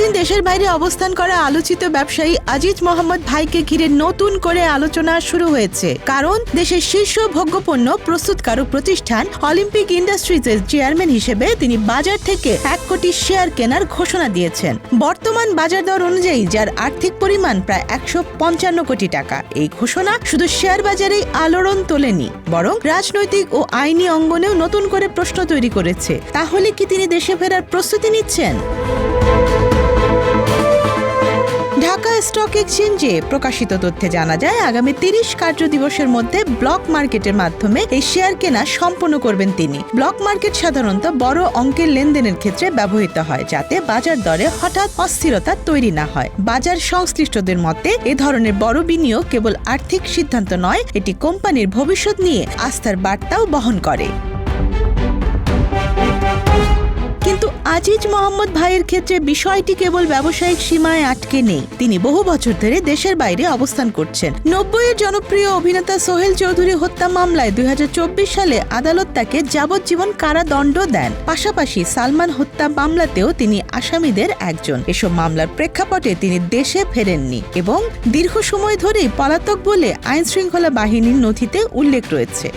দীর্ঘদিন দেশের বাইরে অবস্থান করা আলোচিত ব্যবসায়ী আজিজ মোহাম্মদ ভাইকে ঘিরে নতুন করে আলোচনা শুরু হয়েছে। কারণ দেশের শীর্ষ ভোগ্যপণ্য প্রস্তুতকারক প্রতিষ্ঠান অলিম্পিক ইন্ডাস্ট্রিজের চেয়ারম্যান হিসেবে তিনি বাজার থেকে 1 কোটি শেয়ার কেনার ঘোষণা দিয়েছেন। বর্তমান বাজার দর অনুযায়ী যার আর্থিক পরিমাণ প্রায় 155 কোটি টাকা। এই ঘোষণা শুধু শেয়ার বাজারেই আলোড়ন তোলেনি, বরং রাজনৈতিক ও আইনি অঙ্গনেও নতুন করে প্রশ্ন তৈরি করেছে। তাহলে কি তিনি দেশে ফেরার প্রস্তুতি নিচ্ছেন? ঢাকা স্টক এক্সচেঞ্জে প্রকাশিত তথ্যে জানা যায়, আগামী 30 কার্য দিবসের মধ্যে ব্লক মার্কেটের মাধ্যমে এই শেয়ার কেনা সম্পন্ন করবেন তিনি। ব্লক মার্কেট সাধারণত বড় অঙ্কের লেনদেনের ক্ষেত্রে ব্যবহৃত হয়, যাতে বাজার দরে হঠাৎ অস্থিরতা তৈরি না হয়। বাজার সংশ্লিষ্টদের মতে এ ধরনের বড় বিনিয়োগ কেবল আর্থিক সিদ্ধান্ত নয়, এটি কোম্পানির ভবিষ্যৎ নিয়ে আস্থার বার্তাও বহন করে। কিন্তু আজিজ মোহাম্মদ ভাইয়ের ক্ষেত্রে বিষয়টি কেবল ব্যবসায়িক সীমায় আটকে নেই। তিনি বহু বছর ধরে দেশের বাইরে অবস্থান করছেন। 90-এর জনপ্রিয় অভিনেতা সোহেল চৌধুরী হত্যা মামলায় 2024 সালে আদালত তাকে যাবজ্জীবন কারাদণ্ড দেন। পাশাপাশি সালমান হত্যা মামলাতেও তিনি আসামিদের একজন। এসব মামলার প্রেক্ষাপটে তিনি দেশে ফেরেননি এবং দীর্ঘ সময় ধরেই পলাতক বলে আইনশৃঙ্খলা বাহিনীর নথিতে উল্লেখ রয়েছে।